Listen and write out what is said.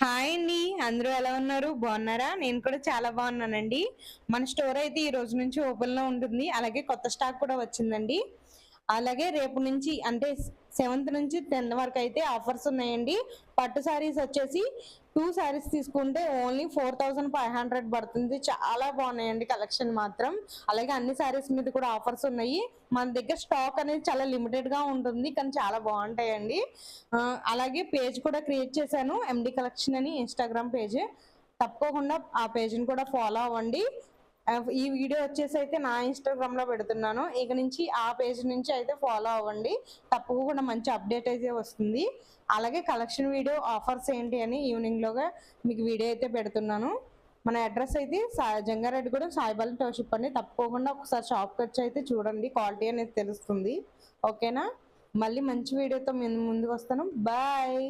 Hi అండి. అందరూ ఎలా ఉన్నారు? బాగున్నారా? నేను కూడా చాలా బాగున్నానండి. మన స్టోర్ అయితే ఈ రోజు నుంచి ఓపెన్‌లో ఉంటుంది. అలాగే కొత్త స్టాక్ కూడా వచ్చిందండి. అలాగే రేపు నుంచి అంటే సెవెంత్ నుంచి 10థ్ వరకు అయితే ఆఫర్స్ ఉన్నాయండి. పట్టు సారీస్ వచ్చేసి 2 సారీస్ తీసుకుంటే ఓన్లీ 4500 పడుతుంది. చాలా బాగున్నాయండి కలెక్షన్ మాత్రం. అలాగే అన్ని సారీస్ మీద కూడా ఆఫర్స్ ఉన్నాయి. మన దగ్గర స్టాక్ అనేది చాలా లిమిటెడ్‌గా ఉంటుంది. కానీ చాలా బాగుంటాయండి. అలాగే పేజ్ కూడా క్రియేట్ చేశాను. ఎండీ కలెక్షన్ అని ఇన్‌స్టాగ్రామ్ పేజ్. తప్పకుండా ఆ పేజ్‌ని కూడా ఫాలో అవ్వండి. ఈ వీడియో వచ్చేసి అయితే నా ఇన్‌స్టాగ్రామ్‌లో పెడుతున్నాను. ఇక నుంచి ఆ పేజ్ నుంచి అయితే ఫాలో అవ్వండి. తప్పకుండా మంచి అప్డేట్ అయితే వస్తుంది. అలాగే కలెక్షన్ వీడియో ఆఫర్స్ ఏంటి అని ఈవినింగ్‌లోగా మీకు వీడియో అయితే పెడుతున్నాను. మన అడ్రస్ అయితే జంగారెడ్డిగూడెం సాయిబాబా టౌన్‌షిప్ అండి. తప్పకుండా ఒకసారి షాప్‌కి వచ్చి అయితే చూడండి. క్వాలిటీ అనేది తెలుస్తుంది. ఓకేనా? మళ్ళీ మంచి వీడియోతో మీ ముందుకు వస్తాను. బాయ్.